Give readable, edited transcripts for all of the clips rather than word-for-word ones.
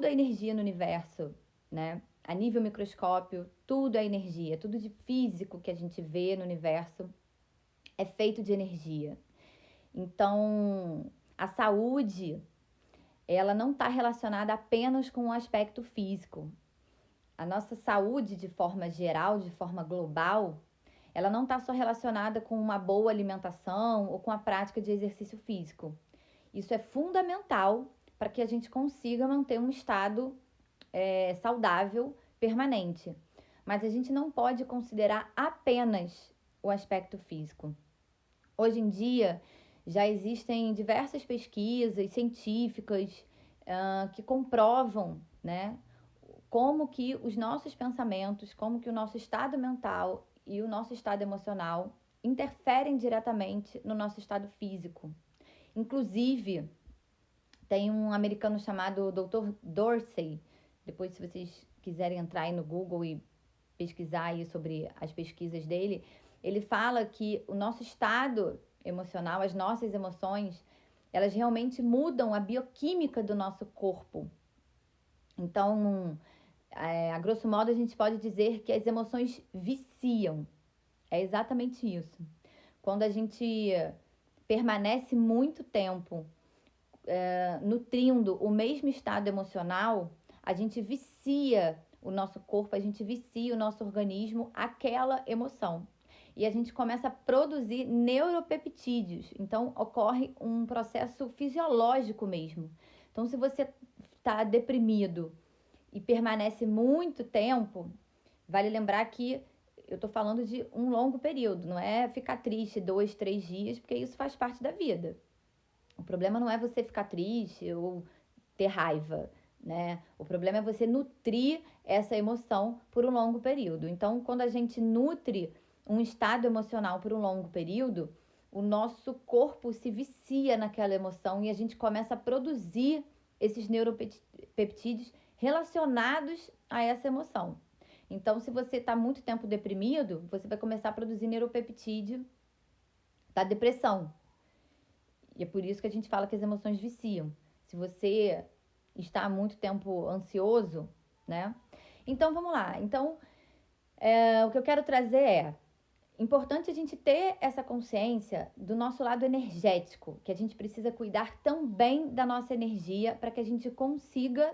tudo é energia no universo, né? A nível microscópio, tudo é energia, tudo de físico que a gente vê no universo é feito de energia. Então, a saúde, ela não está relacionada apenas com o aspecto físico. A nossa saúde, de forma geral, de forma global, ela não está só relacionada com uma boa alimentação ou com a prática de exercício físico. Isso é fundamental para que a gente consiga manter um estado saudável, permanente. Mas a gente não pode considerar apenas o aspecto físico. Hoje em dia, já existem diversas pesquisas científicas que comprovam, né, como que os nossos pensamentos, como que o nosso estado mental e o nosso estado emocional interferem diretamente no nosso estado físico. Inclusive, tem um americano chamado Dr. Dorsey. Depois, se vocês quiserem entrar aí no Google e pesquisar aí sobre as pesquisas dele, ele fala que o nosso estado emocional, as nossas emoções, elas realmente mudam a bioquímica do nosso corpo. Então, a grosso modo, a gente pode dizer que as emoções viciam. É exatamente isso. Quando a gente permanece muito tempo nutrindo o mesmo estado emocional, a gente vicia o nosso corpo, a gente vicia o nosso organismo àquela emoção. E a gente começa a produzir neuropeptídeos. Então, ocorre um processo fisiológico mesmo. Então, se você está deprimido e permanece muito tempo, vale lembrar que eu estou falando de um longo período, não é ficar triste 2, 3 dias, porque isso faz parte da vida. O problema não é você ficar triste ou ter raiva, né? O problema é você nutrir essa emoção por um longo período. Então, quando a gente nutre um estado emocional por um longo período, o nosso corpo se vicia naquela emoção e a gente começa a produzir esses neuropeptídeos relacionados a essa emoção. Então, se você está muito tempo deprimido, você vai começar a produzir neuropeptídeo da depressão. E é por isso que a gente fala que as emoções viciam. Se você está há muito tempo ansioso, né? Então, vamos lá. Então, o que eu quero trazer é importante a gente ter essa consciência do nosso lado energético, que a gente precisa cuidar também da nossa energia para que a gente consiga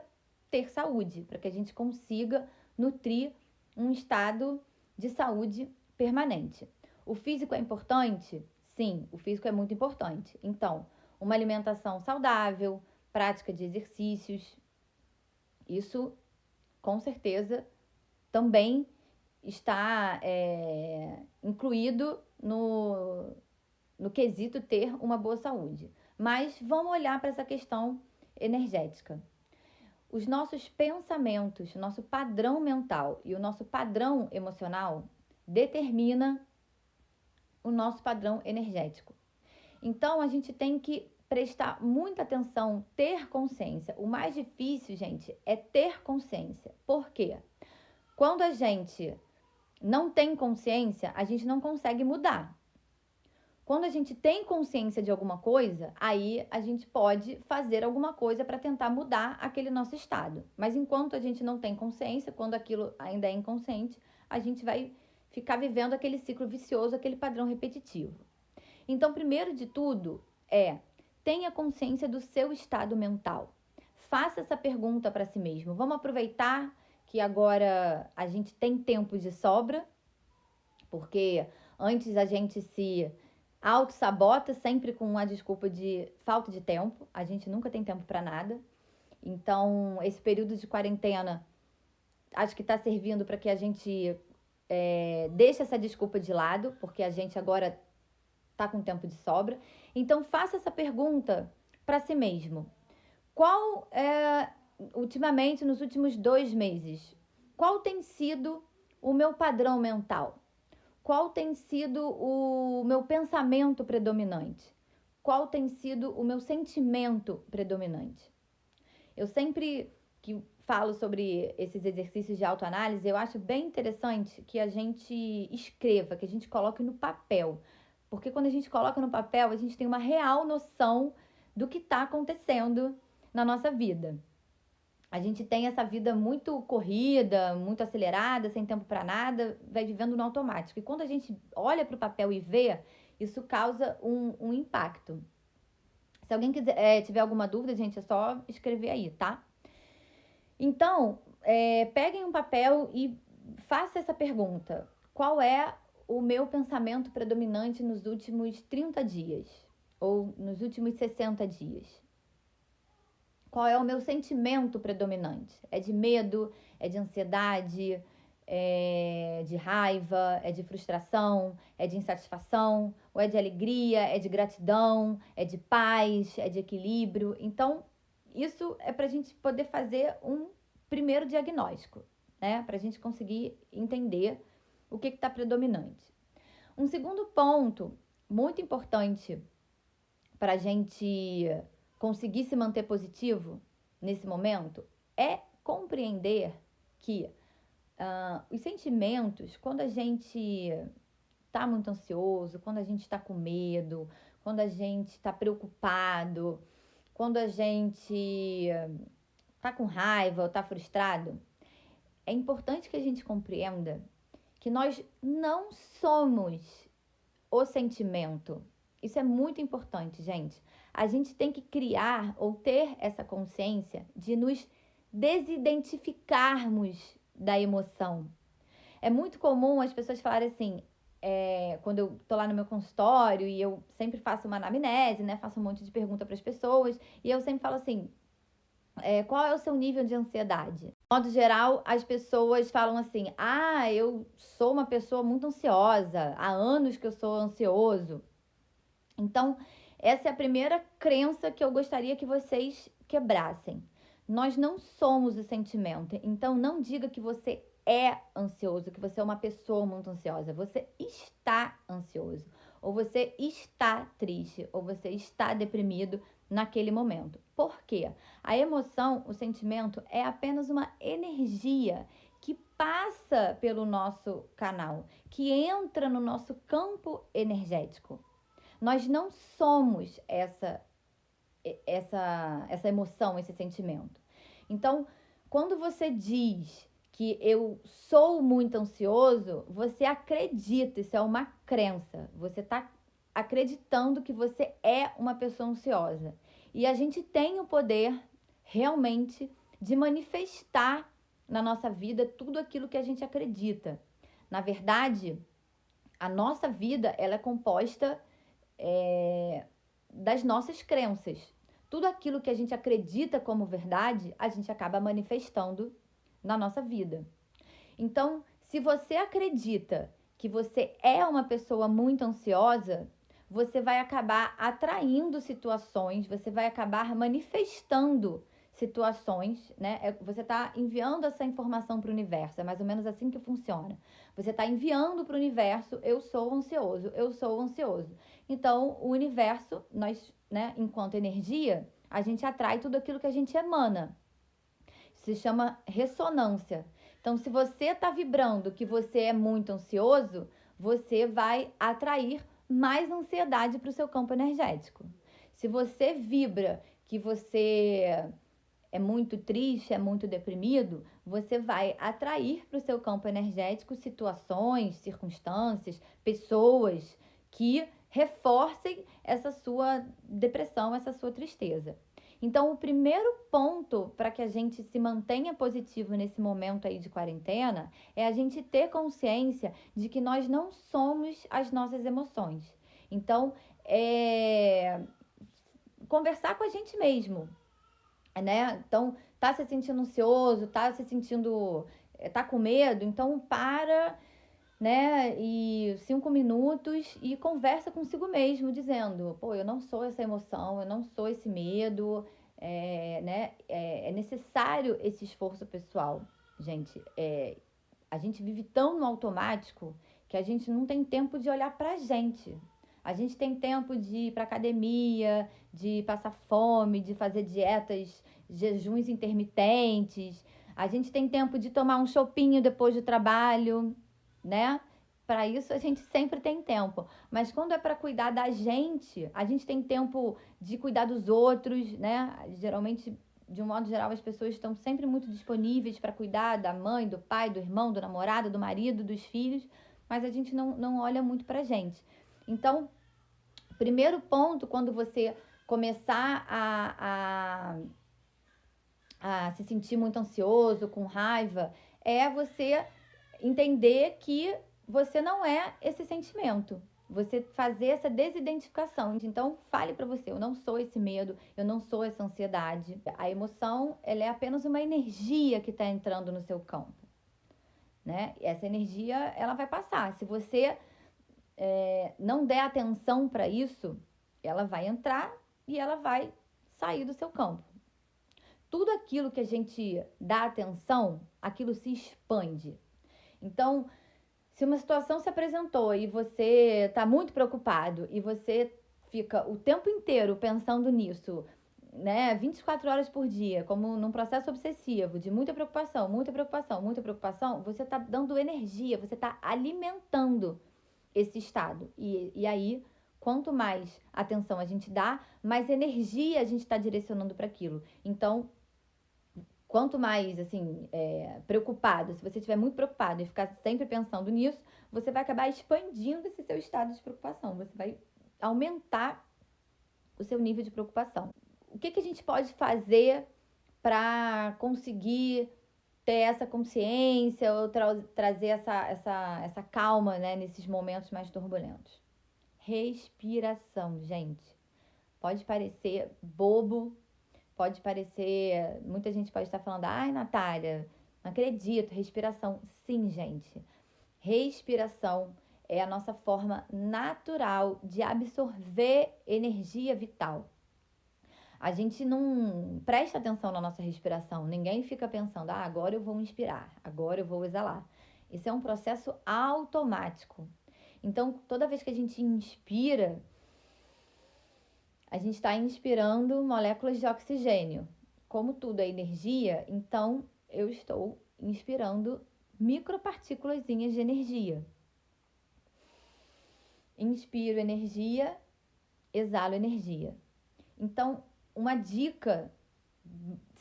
ter saúde, para que a gente consiga nutrir um estado de saúde permanente. O físico é importante? Sim, o físico é muito importante. Então, uma alimentação saudável, prática de exercícios, isso com certeza também está incluído no quesito ter uma boa saúde. Mas vamos olhar para essa questão energética. Os nossos pensamentos, o nosso padrão mental e o nosso padrão emocional determina o nosso padrão energético. Então, a gente tem que prestar muita atenção, ter consciência. O mais difícil, gente, é ter consciência. Por quê? Quando a gente não tem consciência, a gente não consegue mudar. Quando a gente tem consciência de alguma coisa, aí a gente pode fazer alguma coisa para tentar mudar aquele nosso estado. Mas enquanto a gente não tem consciência, quando aquilo ainda é inconsciente, a gente vai ficar vivendo aquele ciclo vicioso, aquele padrão repetitivo. Então, primeiro de tudo, tenha consciência do seu estado mental. Faça essa pergunta para si mesmo. Vamos aproveitar que agora a gente tem tempo de sobra, porque antes a gente se auto-sabota sempre com a desculpa de falta de tempo. A gente nunca tem tempo para nada. Então, esse período de quarentena, acho que está servindo para que a gente deixe essa desculpa de lado, porque a gente agora está com tempo de sobra. Então, faça essa pergunta para si mesmo. Ultimamente, nos últimos 2 meses, qual tem sido o meu padrão mental? Qual tem sido o meu pensamento predominante? Qual tem sido o meu sentimento predominante? Eu sempre que falo sobre esses exercícios de autoanálise, eu acho bem interessante que a gente escreva, que a gente coloque no papel. Porque quando a gente coloca no papel, a gente tem uma real noção do que está acontecendo na nossa vida. A gente tem essa vida muito corrida, muito acelerada, sem tempo para nada, vai vivendo no automático. E quando a gente olha para o papel e vê, isso causa um impacto. Se alguém tiver alguma dúvida, gente, é só escrever aí, tá? Então, peguem um papel e faça essa pergunta. Qual é o meu pensamento predominante nos últimos 30 dias? Ou nos últimos 60 dias? Qual é o meu sentimento predominante? É de medo? É de ansiedade? É de raiva? É de frustração? É de insatisfação? Ou é de alegria? É de gratidão? É de paz? É de equilíbrio? Então, isso é para a gente poder fazer um primeiro diagnóstico, né? Para a gente conseguir entender o que está predominante. Um segundo ponto muito importante para a gente conseguir se manter positivo nesse momento é compreender que os sentimentos, quando a gente está muito ansioso, quando a gente está com medo, quando a gente está preocupado, quando a gente está com raiva ou está frustrado, é importante que a gente compreenda que nós não somos o sentimento. Isso é muito importante, gente. A gente tem que criar ou ter essa consciência de nos desidentificarmos da emoção. É muito comum as pessoas falarem assim, quando eu tô lá no meu consultório e eu sempre faço uma anamnese, né? Faço um monte de pergunta para as pessoas e eu sempre falo assim, qual é o seu nível de ansiedade? De modo geral, as pessoas falam assim, eu sou uma pessoa muito ansiosa, há anos que eu sou ansioso. Então, essa é a primeira crença que eu gostaria que vocês quebrassem. Nós não somos o sentimento. Então, não diga que você é ansioso, que você é uma pessoa muito ansiosa. Você está ansioso, ou você está triste, ou você está deprimido naquele momento. Por quê? A emoção, o sentimento, é apenas uma energia que passa pelo nosso canal, que entra no nosso campo energético. Nós não somos essa emoção, esse sentimento. Então, quando você diz que eu sou muito ansioso, você acredita, isso é uma crença. Você está acreditando que você é uma pessoa ansiosa. E a gente tem o poder realmente de manifestar na nossa vida tudo aquilo que a gente acredita. Na verdade, a nossa vida ela é composta das nossas crenças. Tudo aquilo que a gente acredita como verdade, a gente acaba manifestando na nossa vida. Então, se você acredita que você é uma pessoa muito ansiosa, você vai acabar atraindo situações, você vai acabar manifestando situações, né? Você está enviando essa informação para o universo, é mais ou menos assim que funciona. Você está enviando para o universo, eu sou ansioso, eu sou ansioso. Então, o universo, nós, né, enquanto energia, a gente atrai tudo aquilo que a gente emana. Se chama ressonância. Então, se você está vibrando que você é muito ansioso, você vai atrair mais ansiedade para o seu campo energético. Se você vibra que você é muito triste, é muito deprimido, você vai atrair para o seu campo energético situações, circunstâncias, pessoas que reforcem essa sua depressão, essa sua tristeza. Então, o primeiro ponto para que a gente se mantenha positivo nesse momento aí de quarentena é a gente ter consciência de que nós não somos as nossas emoções. Então, conversar com a gente mesmo, né? Então, tá se sentindo ansioso, tá com medo, então para, né? E 5 minutos e conversa consigo mesmo, dizendo, pô, eu não sou essa emoção, eu não sou esse medo, né? É necessário esse esforço pessoal, gente. A gente vive tão no automático que a gente não tem tempo de olhar pra gente. A gente tem tempo de ir pra academia, de passar fome, de fazer dietas, jejuns intermitentes. A gente tem tempo de tomar um chopinho depois do trabalho, né? Para isso a gente sempre tem tempo. Mas quando é para cuidar da gente, a gente tem tempo de cuidar dos outros, né? Geralmente de um modo geral, as pessoas estão sempre muito disponíveis para cuidar da mãe, do pai, do irmão, do namorado, do marido, dos filhos, mas a gente não olha muito pra gente. Então, primeiro ponto, quando você começar a se sentir muito ansioso, com raiva, é você entender que você não é esse sentimento. Você fazer essa desidentificação. Então, fale para você, eu não sou esse medo, eu não sou essa ansiedade. A emoção, ela é apenas uma energia que está entrando no seu campo, né? E essa energia, ela vai passar. Se você não der atenção para isso, ela vai entrar e ela vai sair do seu campo. Tudo aquilo que a gente dá atenção, aquilo se expande. Então, se uma situação se apresentou e você está muito preocupado e você fica o tempo inteiro pensando nisso, né, 24 horas por dia, como num processo obsessivo de muita preocupação, muita preocupação, muita preocupação, você está dando energia, você está alimentando esse estado. E aí, quanto mais atenção a gente dá, mais energia a gente está direcionando para aquilo. Então, quanto mais, assim, preocupado, se você estiver muito preocupado e ficar sempre pensando nisso, você vai acabar expandindo esse seu estado de preocupação. Você vai aumentar o seu nível de preocupação. O que a gente pode fazer para conseguir ter essa consciência ou trazer essa calma, né, nesses momentos mais turbulentos? Respiração, gente. Pode parecer bobo, pode parecer... Muita gente pode estar falando, ai, Natália, não acredito, respiração. Sim, gente. Respiração é a nossa forma natural de absorver energia vital. A gente não presta atenção na nossa respiração. Ninguém fica pensando, agora eu vou inspirar, agora eu vou exalar. Isso é um processo automático. Então, toda vez que a gente inspira, a gente está inspirando moléculas de oxigênio. Como tudo é energia, então eu estou inspirando micropartículas de energia. Inspiro energia, exalo energia. Então, uma dica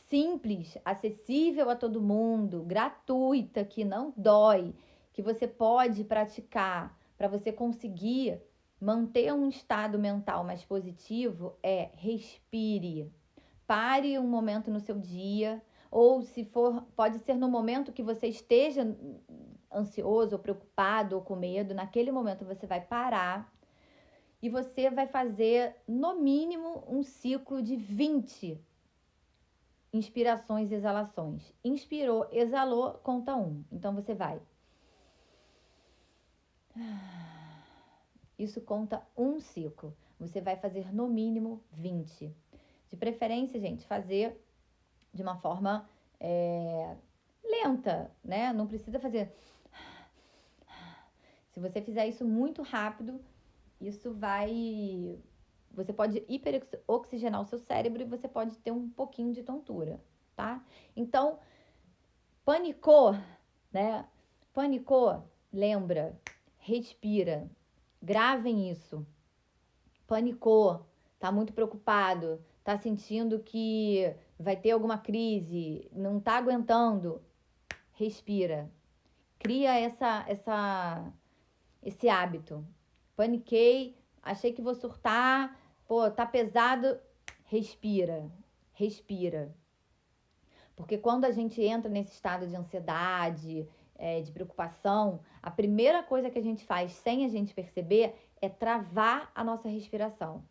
simples, acessível a todo mundo, gratuita, que não dói, que você pode praticar para você conseguir manter um estado mental mais positivo é respire. Pare um momento no seu dia, ou se for, pode ser no momento que você esteja ansioso, ou preocupado, ou com medo, naquele momento você vai parar e você vai fazer, no mínimo, um ciclo de 20 inspirações e exalações. Inspirou, exalou, conta 1. Então, você vai. Isso conta um ciclo. Você vai fazer, no mínimo, 20. De preferência, gente, fazer de uma forma lenta, né? Não precisa fazer... Se você fizer isso muito rápido, isso vai... Você pode hiperoxigenar o seu cérebro e você pode ter um pouquinho de tontura, tá? Então, panicou, né? Panicou, lembra, respira, gravem isso. Panicou, tá muito preocupado, tá sentindo que vai ter alguma crise, não tá aguentando, respira. Cria esse hábito. Paniquei, achei que vou surtar, tá pesado, respira, respira. Porque quando a gente entra nesse estado de ansiedade, de preocupação, a primeira coisa que a gente faz sem a gente perceber é travar a nossa respiração.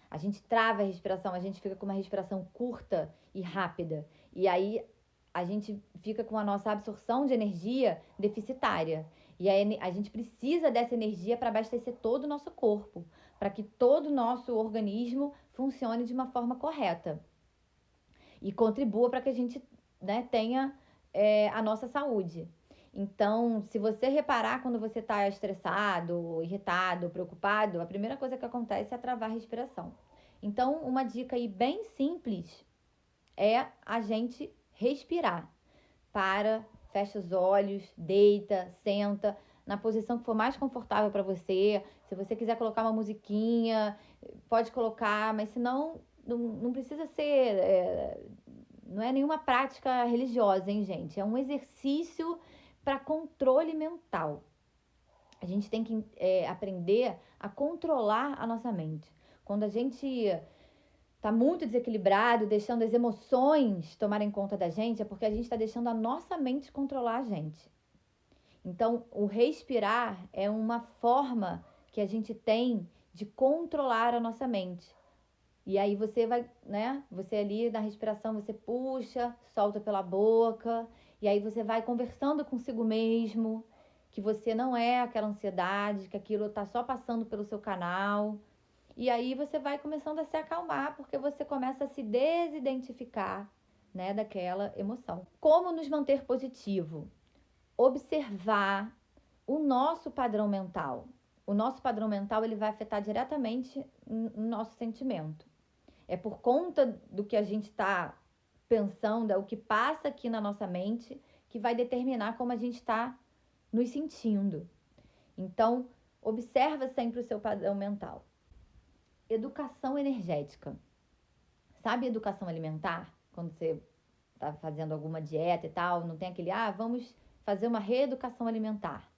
A gente trava a respiração, a gente fica com uma respiração curta e rápida. E aí a gente fica com a nossa absorção de energia deficitária. E aí a gente precisa dessa energia para abastecer todo o nosso corpo, para que todo o nosso organismo funcione de uma forma correta e contribua para que a gente, né, tenha a nossa saúde. Então, se você reparar quando você está estressado, irritado, preocupado, a primeira coisa que acontece é travar a respiração. Então, uma dica aí bem simples é a gente respirar. Para, fecha os olhos, deita, senta, na posição que for mais confortável para você. Se você quiser colocar uma musiquinha, pode colocar, mas se não precisa ser não é nenhuma prática religiosa, hein, gente? É um exercício para controle mental. A gente tem que aprender a controlar a nossa mente. Quando a gente está muito desequilibrado, deixando as emoções tomarem conta da gente, é porque a gente está deixando a nossa mente controlar a gente. Então, o respirar é uma forma que a gente tem de controlar a nossa mente. E aí você vai, né? Você ali na respiração, você puxa, solta pela boca, e aí você vai conversando consigo mesmo, que você não é aquela ansiedade, que aquilo tá só passando pelo seu canal. E aí você vai começando a se acalmar, porque você começa a se desidentificar, né, daquela emoção. Como nos manter positivo? Observar o nosso padrão mental. O nosso padrão mental, ele vai afetar diretamente o nosso sentimento. É por conta do que a gente está pensando, é o que passa aqui na nossa mente, que vai determinar como a gente está nos sentindo. Então, observa sempre o seu padrão mental. Educação energética. Sabe educação alimentar? Quando você está fazendo alguma dieta e tal, não tem aquele, vamos fazer uma reeducação alimentar.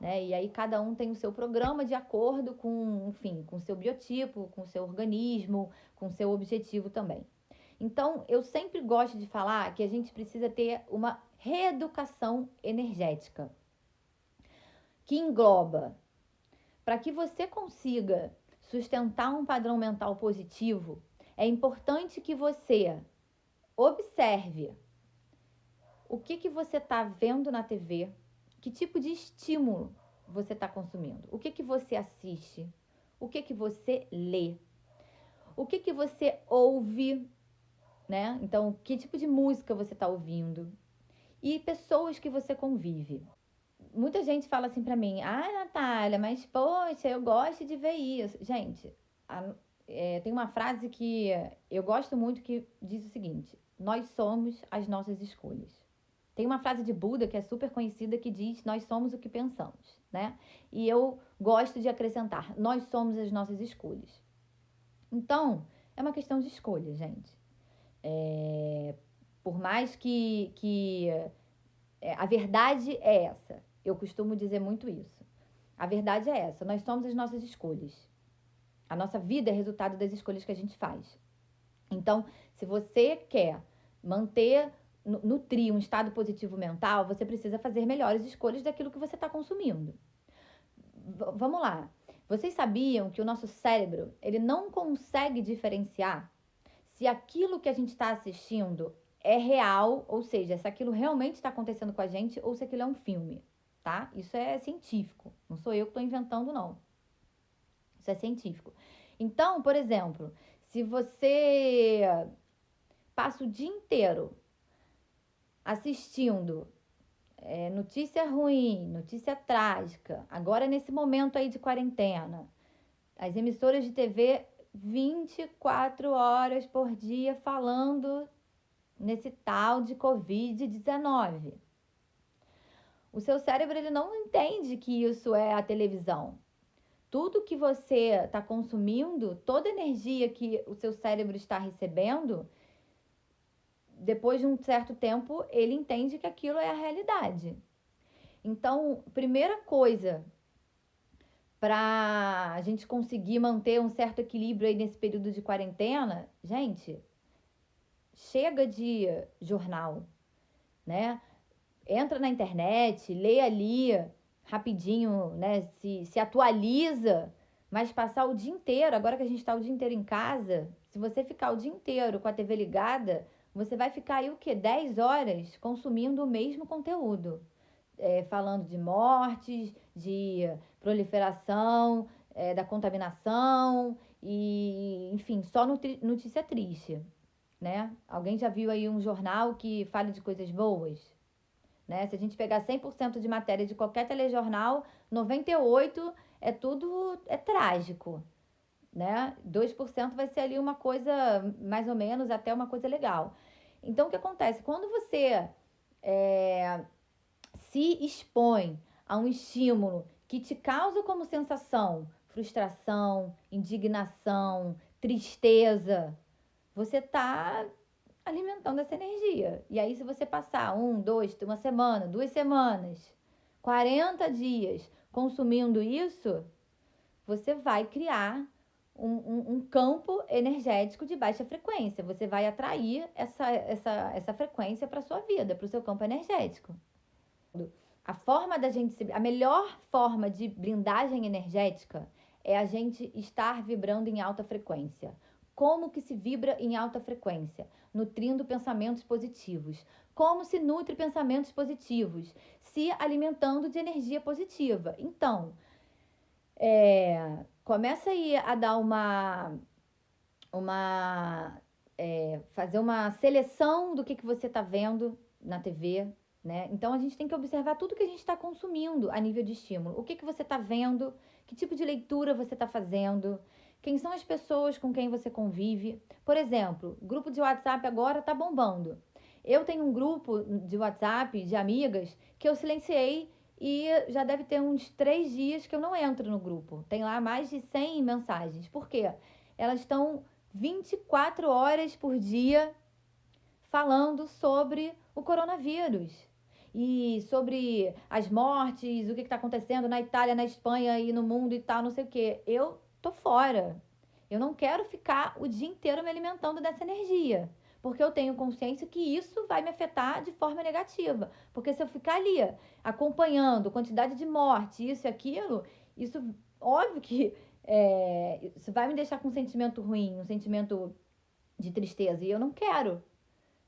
Né? E aí cada um tem o seu programa de acordo com, enfim, com o seu biotipo, com o seu organismo, com o seu objetivo também. Então, eu sempre gosto de falar que a gente precisa ter uma reeducação energética, que engloba, para que você consiga sustentar um padrão mental positivo, é importante que você observe o que você está vendo na TV, que tipo de estímulo você está consumindo, o que você assiste, o que você lê, o que você ouve, né? Então, que tipo de música você está ouvindo e pessoas que você convive. Muita gente fala assim pra mim, Natália, mas poxa, eu gosto de ver isso. Gente, tem uma frase que eu gosto muito que diz o seguinte: nós somos as nossas escolhas. Tem uma frase de Buda que é super conhecida que diz: nós somos o que pensamos, né? E eu gosto de acrescentar: nós somos as nossas escolhas. Então, é uma questão de escolha, gente. Por mais que a verdade é essa. Eu costumo dizer muito isso. A verdade é essa. Nós somos as nossas escolhas. A nossa vida é resultado das escolhas que a gente faz. Então, se você quer nutrir um estado positivo mental, você precisa fazer melhores escolhas daquilo que você está consumindo. Vamos lá. Vocês sabiam que o nosso cérebro, ele não consegue diferenciar se aquilo que a gente está assistindo é real, ou seja, se aquilo realmente está acontecendo com a gente ou se aquilo é um filme, tá? Isso é científico. Não sou eu que estou inventando, não. Isso é científico. Então, por exemplo, se você passa o dia inteiro assistindo notícia ruim, notícia trágica, agora nesse momento aí de quarentena, as emissoras de TV 24 horas por dia falando nesse tal de Covid-19. O seu cérebro, ele não entende que isso é a televisão. Tudo que você está consumindo, toda energia que o seu cérebro está recebendo, depois de um certo tempo, ele entende que aquilo é a realidade. Então, primeira coisa para a gente conseguir manter um certo equilíbrio aí nesse período de quarentena, gente, chega de jornal, né? Entra na internet, lê ali rapidinho, né? Se atualiza, mas passar o dia inteiro, agora que a gente está o dia inteiro em casa, se você ficar o dia inteiro com a TV ligada, você vai ficar aí o quê? 10 horas consumindo o mesmo conteúdo. Falando de mortes, de proliferação, da contaminação e, enfim, só notícia triste, né? Alguém já viu aí um jornal que fale de coisas boas? Né? Se a gente pegar 100% de matéria de qualquer telejornal, 98% é trágico, né? 2% vai ser ali uma coisa, mais ou menos, até uma coisa legal. Então, o que acontece? Quando você se expõe a um estímulo que te causa como sensação frustração, indignação, tristeza, você está alimentando essa energia. E aí, se você passar uma semana, 2 semanas, 40 dias consumindo isso, você vai criar um campo energético de baixa frequência. Você vai atrair essa frequência para sua vida, para o seu campo energético. A melhor forma de blindagem energética é a gente estar vibrando em alta frequência. Como que se vibra em alta frequência? Nutrindo pensamentos positivos. Como se nutre pensamentos positivos? Se alimentando de energia positiva. Então, começa aí a dar fazer uma seleção do que você está vendo na TV, né? Então a gente tem que observar tudo que a gente está consumindo a nível de estímulo. O que você está vendo, que tipo de leitura você está fazendo, quem são as pessoas com quem você convive. Por exemplo, grupo de WhatsApp agora está bombando. Eu tenho um grupo de WhatsApp de amigas que eu silenciei e já deve ter uns 3 dias que eu não entro no grupo. Tem lá mais de 100 mensagens. Por quê? Elas estão 24 horas por dia falando sobre o coronavírus e sobre as mortes, o que está acontecendo na Itália, na Espanha e no mundo e tal, não sei o quê. Eu tô fora. Eu não quero ficar o dia inteiro me alimentando dessa energia, porque eu tenho consciência que isso vai me afetar de forma negativa. Porque se eu ficar ali acompanhando quantidade de morte, isso e aquilo, isso, óbvio que isso vai me deixar com um sentimento ruim, um sentimento de tristeza, e eu não quero,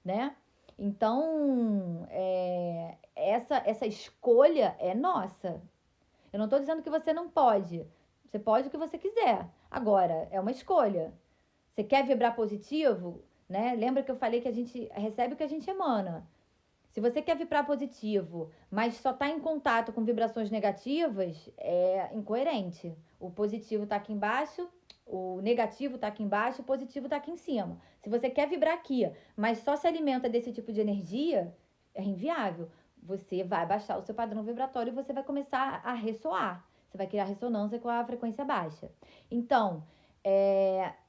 né? Então, essa escolha é nossa. Eu não estou dizendo que você não pode. Você pode o que você quiser. Agora, é uma escolha. Você quer vibrar positivo, né? Lembra que eu falei que a gente recebe o que a gente emana. Se você quer vibrar positivo, mas só está em contato com vibrações negativas, é incoerente. O positivo está aqui embaixo, o negativo está aqui embaixo, o positivo está aqui em cima. Se você quer vibrar aqui, mas só se alimenta desse tipo de energia, é inviável. Você vai baixar o seu padrão vibratório e você vai começar a ressoar. Você vai criar ressonância com a frequência baixa. Então,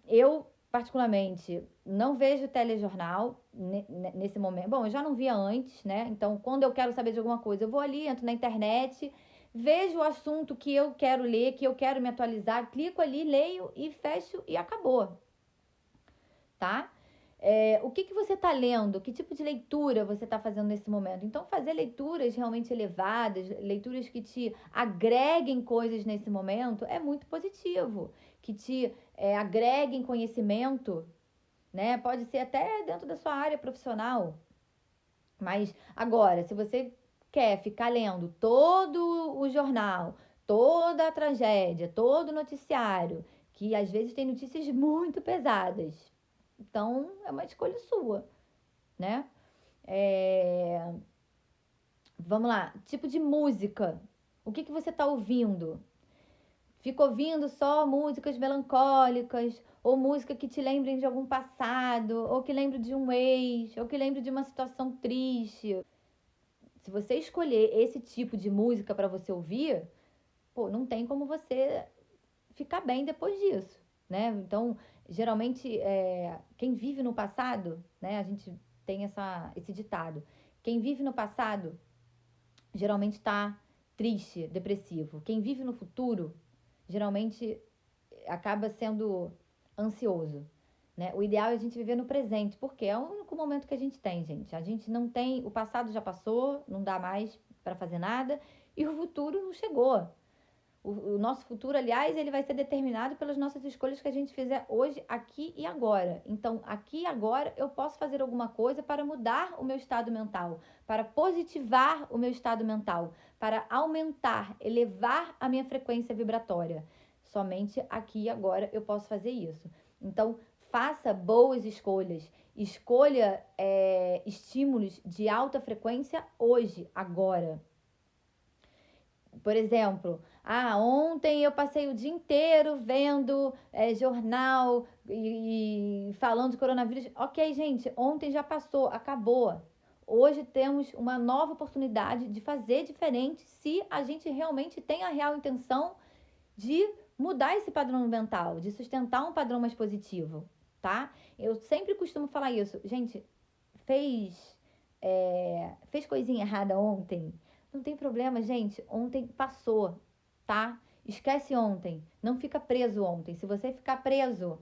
eu particularmente não vejo telejornal nesse momento. Bom, eu já não via antes, né? Então, quando eu quero saber de alguma coisa, eu vou ali, entro na internet, vejo o assunto que eu quero ler, que eu quero me atualizar, clico ali, leio e fecho e acabou, tá? O que você está lendo? Que tipo de leitura você está fazendo nesse momento? Então, fazer leituras realmente elevadas, leituras que te agreguem coisas nesse momento, é muito positivo. Que te agreguem conhecimento, né? Pode ser até dentro da sua área profissional. Mas agora, se você quer ficar lendo todo o jornal, toda a tragédia, todo o noticiário, que às vezes tem notícias muito pesadas, então é uma escolha sua, né? Vamos lá, tipo de música. O que você está ouvindo? Fica ouvindo só músicas melancólicas, ou música que te lembrem de algum passado, ou que lembre de um ex, ou que lembre de uma situação triste. Se você escolher esse tipo de música para você ouvir, pô, não tem como você ficar bem depois disso, né? Então, geralmente, quem vive no passado, né? A gente tem esse ditado. Quem vive no passado, geralmente está triste, depressivo. Quem vive no futuro, geralmente acaba sendo ansioso, né? O ideal é a gente viver no presente, porque é o único momento que a gente tem, gente. A gente não tem, o passado já passou, não dá mais para fazer nada, e o futuro não chegou. O nosso futuro, aliás, ele vai ser determinado pelas nossas escolhas que a gente fizer hoje, aqui e agora. Então, aqui e agora, eu posso fazer alguma coisa para mudar o meu estado mental, para positivar o meu estado mental, para aumentar, elevar a minha frequência vibratória. Somente aqui e agora eu posso fazer isso. Então, faça boas escolhas. Escolha estímulos de alta frequência hoje, agora. Por exemplo, ontem eu passei o dia inteiro vendo jornal e falando de coronavírus. Ok, gente, ontem já passou, acabou. Hoje temos uma nova oportunidade de fazer diferente se a gente realmente tem a real intenção de mudar esse padrão mental, de sustentar um padrão mais positivo, tá? Eu sempre costumo falar isso. Gente, fez coisinha errada ontem? Não tem problema, gente. Ontem passou, tá? Esquece ontem. Não fica preso ontem. Se você ficar preso,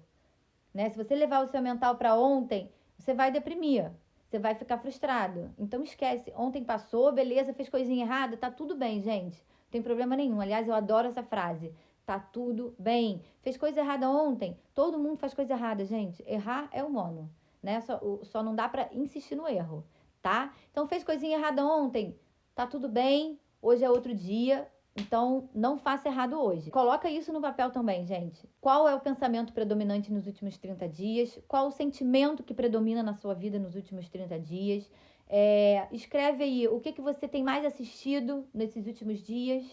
né? Se você levar o seu mental para ontem, você vai deprimir. Você vai ficar frustrado. Então esquece. Ontem passou, beleza, fez coisinha errada, tá tudo bem, gente. Não tem problema nenhum. Aliás, eu adoro essa frase. Tá tudo bem. Fez coisa errada ontem. Todo mundo faz coisa errada, gente. Errar é humano, né? Só não dá para insistir no erro, tá? Então fez coisinha errada ontem. Tá tudo bem. Hoje é outro dia. Então, não faça errado hoje. Coloca isso no papel também, gente. Qual é o pensamento predominante nos últimos 30 dias? Qual o sentimento que predomina na sua vida nos últimos 30 dias? Escreve aí o que você tem mais assistido nesses últimos dias,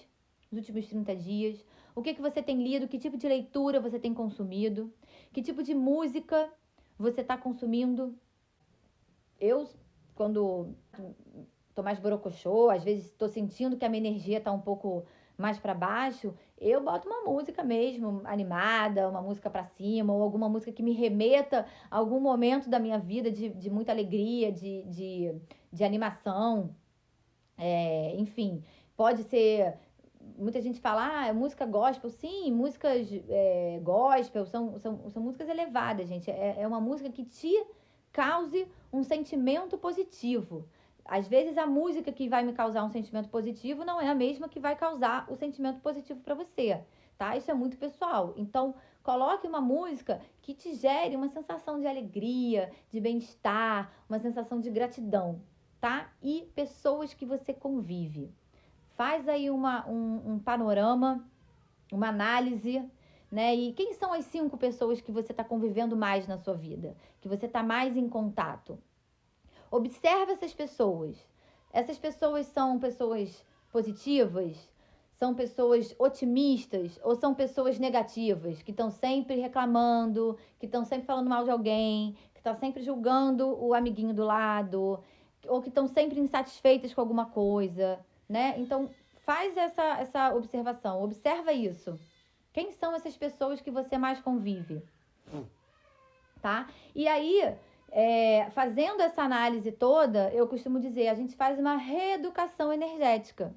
nos últimos 30 dias. O que você tem lido? Que tipo de leitura você tem consumido? Que tipo de música você está consumindo? Eu, quando tô mais borocochô, às vezes tô sentindo que a minha energia tá um pouco mais para baixo, eu boto uma música mesmo, animada, uma música para cima, ou alguma música que me remeta a algum momento da minha vida de muita alegria, de animação, enfim, pode ser. Muita gente fala, música gospel. Sim, músicas gospel são músicas elevadas, gente. É uma música que te cause um sentimento positivo. Às vezes a música que vai me causar um sentimento positivo não é a mesma que vai causar o sentimento positivo para você, tá? Isso é muito pessoal. Então, coloque uma música que te gere uma sensação de alegria, de bem-estar, uma sensação de gratidão, tá? E pessoas que você convive. Faz aí um panorama, uma análise, né? E quem são as 5 pessoas que você está convivendo mais na sua vida? Que você está mais em contato? Observe essas pessoas. Essas pessoas são pessoas positivas? São pessoas otimistas? Ou são pessoas negativas? Que estão sempre reclamando, que estão sempre falando mal de alguém, que estão sempre julgando o amiguinho do lado, ou que estão sempre insatisfeitas com alguma coisa, né? Então, faz essa observação. Observa isso. Quem são essas pessoas que você mais convive? Tá? E aí, fazendo essa análise toda, eu costumo dizer, a gente faz uma reeducação energética.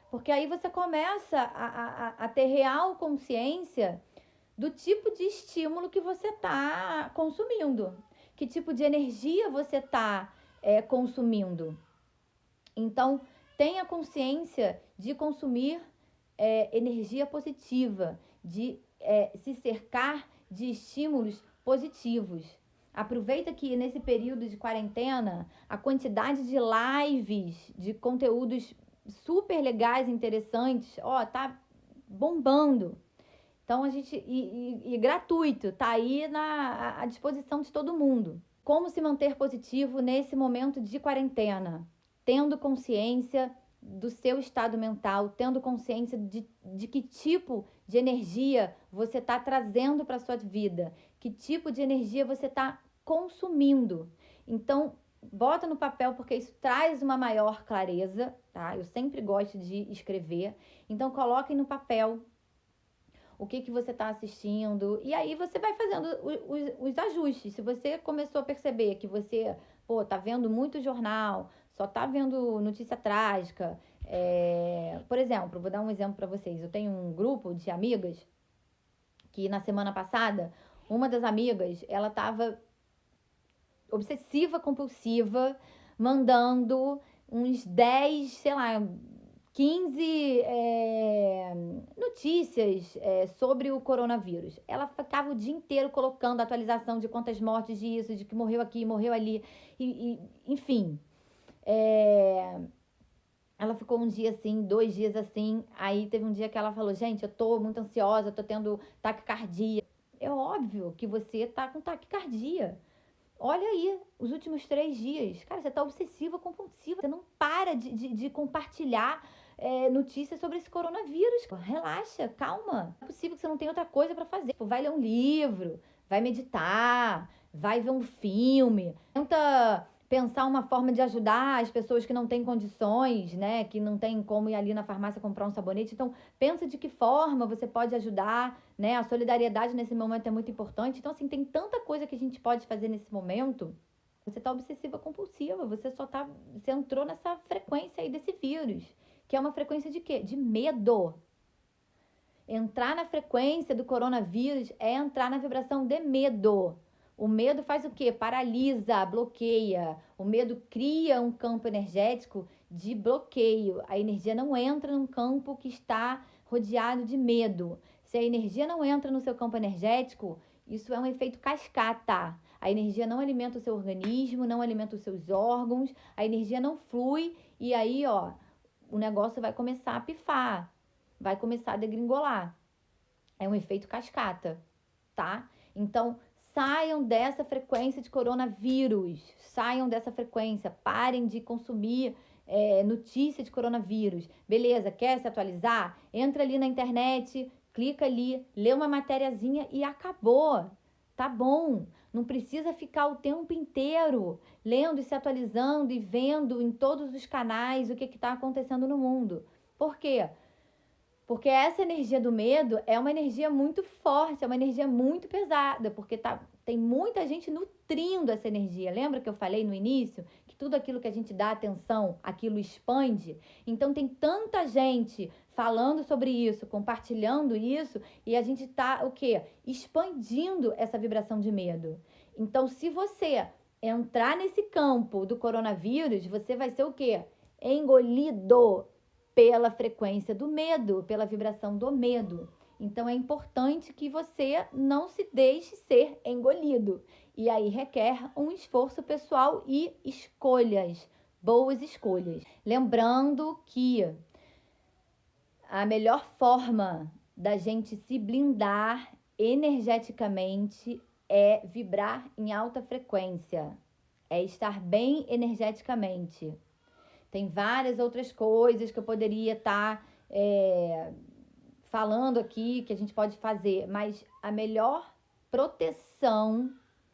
Porque aí você começa a ter real consciência do tipo de estímulo que você está consumindo. Que tipo de energia você está consumindo. Então, tenha consciência de consumir energia positiva, de se cercar de estímulos positivos. Aproveita que nesse período de quarentena, a quantidade de lives, de conteúdos super legais, interessantes, tá bombando. Então, e gratuito, tá aí à disposição de todo mundo. Como se manter positivo nesse momento de quarentena? Tendo consciência do seu estado mental, tendo consciência de que tipo de energia você está trazendo para a sua vida, que tipo de energia você está consumindo. Então, bota no papel, porque isso traz uma maior clareza, tá? Eu sempre gosto de escrever. Então, coloquem no papel o que você está assistindo, e aí você vai fazendo os ajustes. Se você começou a perceber que você, tá vendo muito jornal, só tá vendo notícia trágica, por exemplo, vou dar um exemplo para vocês. Eu tenho um grupo de amigas que na semana passada, uma das amigas, ela tava obsessiva, compulsiva, mandando uns 10, sei lá, 15 notícias sobre o coronavírus. Ela ficava o dia inteiro colocando atualização de quantas mortes disso, de que morreu aqui, morreu ali, enfim. Ela ficou um dia assim, 2 dias assim, aí teve um dia que ela falou, gente, eu tô muito ansiosa, eu tô tendo taquicardia. É óbvio que você tá com taquicardia. Olha aí, os últimos 3 dias. Cara, você tá obsessiva, compulsiva. Você não para de compartilhar notícias sobre esse coronavírus. Relaxa, calma. Não é possível que você não tenha outra coisa para fazer. Vai ler um livro, vai meditar, vai ver um filme. Tenta pensar uma forma de ajudar as pessoas que não têm condições, né? Que não tem como ir ali na farmácia comprar um sabonete. Então, pensa de que forma você pode ajudar, né? A solidariedade nesse momento é muito importante. Então, assim, tem tanta coisa que a gente pode fazer nesse momento. Você tá obsessiva compulsiva, você entrou nessa frequência aí desse vírus, que é uma frequência de quê? De medo. Entrar na frequência do coronavírus é entrar na vibração de medo. O medo faz o quê? Paralisa, bloqueia. O medo cria um campo energético de bloqueio. A energia não entra num campo que está rodeado de medo. Se a energia não entra no seu campo energético, isso é um efeito cascata. A energia não alimenta o seu organismo, não alimenta os seus órgãos, a energia não flui e aí, ó, o negócio vai começar a pifar, vai começar a degringolar. É um efeito cascata, tá? Então, saiam dessa frequência de coronavírus, saiam dessa frequência, parem de consumir notícia de coronavírus. Beleza, quer se atualizar? Entra ali na internet, clica ali, lê uma matériazinha e acabou. Tá bom, não precisa ficar o tempo inteiro lendo e se atualizando e vendo em todos os canais o que está acontecendo no mundo. Por quê? Porque essa energia do medo é uma energia muito forte, é uma energia muito pesada, porque tem muita gente nutrindo essa energia. Lembra que eu falei no início que tudo aquilo que a gente dá atenção, aquilo expande? Então tem tanta gente falando sobre isso, compartilhando isso, e a gente tá o quê? Expandindo essa vibração de medo. Então, se você entrar nesse campo do coronavírus, você vai ser o quê? Engolido pela frequência do medo, pela vibração do medo. Então é importante que você não se deixe ser engolido. E aí requer um esforço pessoal e escolhas, boas escolhas. Lembrando que a melhor forma da gente se blindar energeticamente é vibrar em alta frequência, é estar bem energeticamente. Tem várias outras coisas que eu poderia estar falando aqui, que a gente pode fazer, mas a melhor proteção,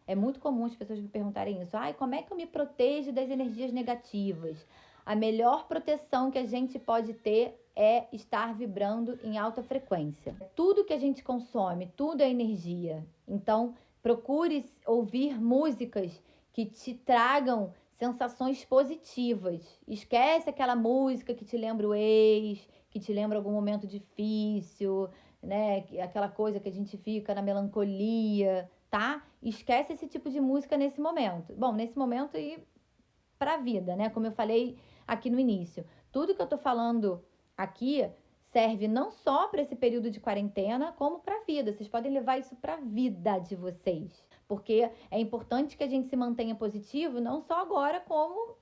é muito comum as pessoas me perguntarem isso, como é que eu me protejo das energias negativas? A melhor proteção que a gente pode ter é estar vibrando em alta frequência. Tudo que a gente consome, tudo é energia. Então, procure ouvir músicas que te tragam sensações positivas. Esquece aquela música que te lembra o ex, que te lembra algum momento difícil, né? Aquela coisa que a gente fica na melancolia, tá? Esquece esse tipo de música nesse momento. Bom, nesse momento e pra vida, né? Como eu falei aqui no início. Tudo que eu tô falando aqui serve não só para esse período de quarentena, como para a vida. Vocês podem levar isso para a vida de vocês. Porque é importante que a gente se mantenha positivo, não só agora, como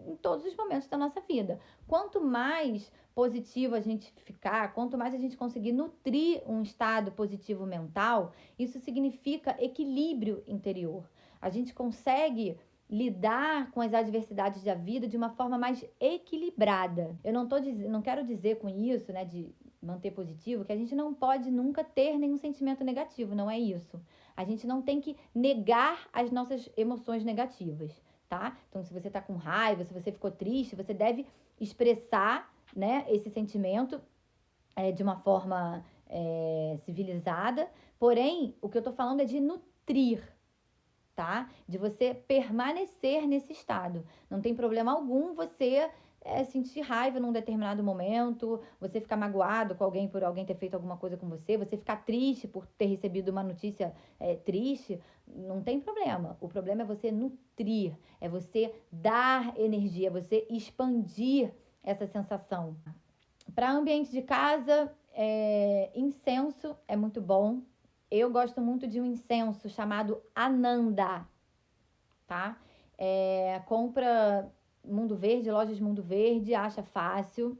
em todos os momentos da nossa vida. Quanto mais positivo a gente ficar, quanto mais a gente conseguir nutrir um estado positivo mental, isso significa equilíbrio interior. A gente consegue lidar com as adversidades da vida de uma forma mais equilibrada. Eu não quero dizer com isso, né, de manter positivo, que a gente não pode nunca ter nenhum sentimento negativo, não é isso. A gente não tem que negar as nossas emoções negativas, tá? Então, se você tá com raiva, se você ficou triste, você deve expressar, né, esse sentimento de uma forma civilizada. Porém, o que eu tô falando é de nutrir, tá? De você permanecer nesse estado. Não tem problema algum você sentir raiva num determinado momento, você ficar magoado com alguém por alguém ter feito alguma coisa com você, você ficar triste por ter recebido uma notícia triste, não tem problema. O problema é você nutrir, é você dar energia, é você expandir essa sensação. Para ambiente de casa, incenso é muito bom. Eu gosto muito de um incenso chamado Ananda, tá? Compra Mundo Verde, lojas Mundo Verde, acha fácil.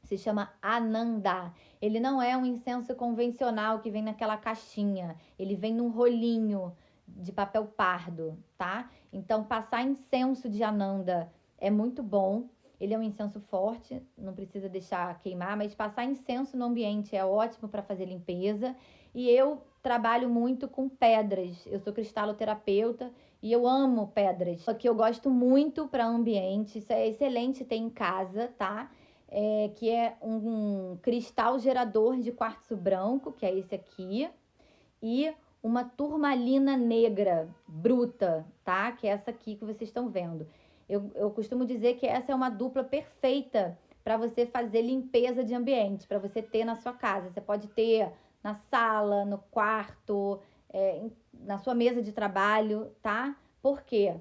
Se chama Ananda. Ele não é um incenso convencional que vem naquela caixinha. Ele vem num rolinho de papel pardo, tá? Então, passar incenso de Ananda é muito bom. Ele é um incenso forte, não precisa deixar queimar, mas passar incenso no ambiente é ótimo para fazer limpeza. E eu trabalho muito com pedras. Eu sou cristaloterapeuta e eu amo pedras. Só que eu gosto muito para ambiente. Isso é excelente ter em casa, tá? Que é um cristal gerador de quartzo branco, que é esse aqui. E uma turmalina negra bruta, tá? Que é essa aqui que vocês estão vendo. Eu costumo dizer que essa é uma dupla perfeita para você fazer limpeza de ambiente, para você ter na sua casa. Você pode ter na sala, no quarto, na sua mesa de trabalho, tá? Por quê?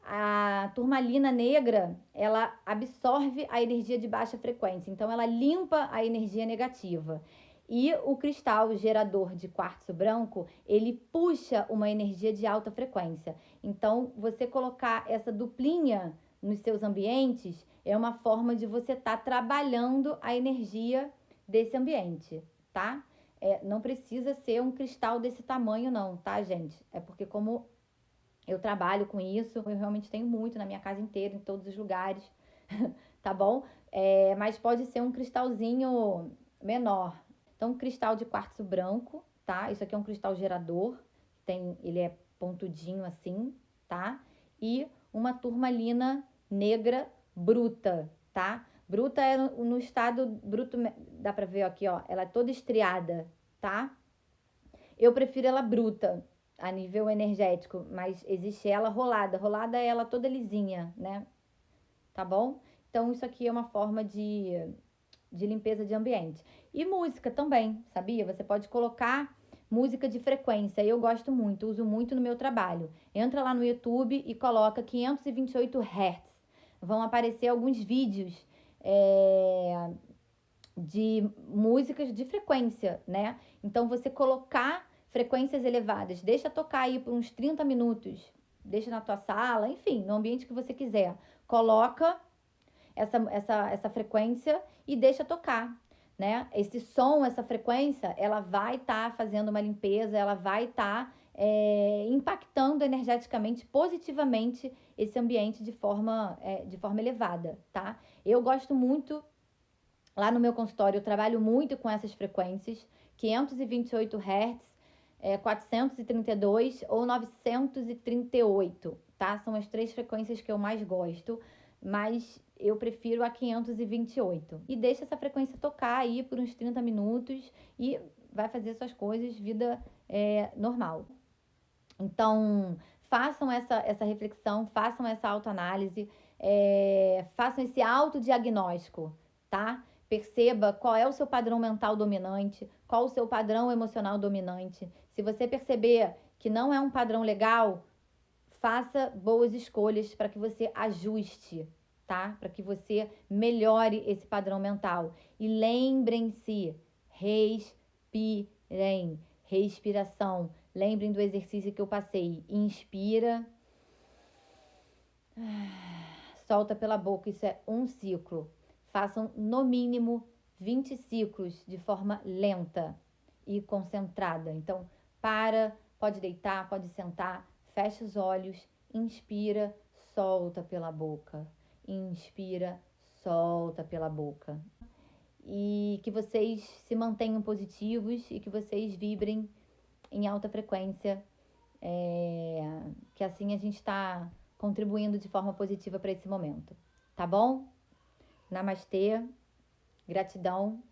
A turmalina negra, ela absorve a energia de baixa frequência, então ela limpa a energia negativa. E o cristal gerador de quartzo branco, ele puxa uma energia de alta frequência. Então, você colocar essa duplinha nos seus ambientes é uma forma de você estar trabalhando a energia desse ambiente, tá? Não precisa ser um cristal desse tamanho não, tá, gente? É porque como eu trabalho com isso, eu realmente tenho muito na minha casa inteira, em todos os lugares, tá bom? Mas pode ser um cristalzinho menor. Então, um cristal de quartzo branco, tá? Isso aqui é um cristal gerador, ele é pontudinho assim, tá? E uma turmalina negra bruta, tá? Bruta é no estado bruto, dá pra ver aqui, ó, ela é toda estriada, tá? Eu prefiro ela bruta, a nível energético, mas existe ela rolada. Rolada é ela toda lisinha, né? Tá bom? Então, isso aqui é uma forma de limpeza de ambiente. E música também, sabia? Você pode colocar música de frequência. Eu gosto muito, uso muito no meu trabalho. Entra lá no YouTube e coloca 528 Hz. Vão aparecer alguns vídeos de músicas de frequência, né? Então, você colocar frequências elevadas, deixa tocar aí por uns 30 minutos, deixa na tua sala, enfim, no ambiente que você quiser. Coloca essa frequência e deixa tocar, né? Esse som, essa frequência, ela vai estar fazendo uma limpeza, ela vai estar impactando energeticamente, positivamente esse ambiente de forma elevada, tá? Eu gosto muito, lá no meu consultório, eu trabalho muito com essas frequências, 528 Hz, 432 ou 938, tá? São as 3 frequências que eu mais gosto, mas eu prefiro a 528. E deixa essa frequência tocar aí por uns 30 minutos e vai fazer suas coisas, vida normal. Então, façam essa reflexão, façam essa autoanálise, façam esse autodiagnóstico, tá? Perceba qual é o seu padrão mental dominante, qual o seu padrão emocional dominante. Se você perceber que não é um padrão legal, faça boas escolhas para que você ajuste, tá? Para que você melhore esse padrão mental. E lembrem-se, respirem, respiração. Lembrem do exercício que eu passei. Inspira, solta pela boca. Isso é um ciclo. Façam no mínimo 20 ciclos de forma lenta e concentrada. Então, pode deitar, pode sentar, fecha os olhos, inspira, solta pela boca. Inspira, solta pela boca. E que vocês se mantenham positivos e que vocês vibrem em alta frequência, que assim a gente está contribuindo de forma positiva para esse momento. Tá bom? Namastê, gratidão.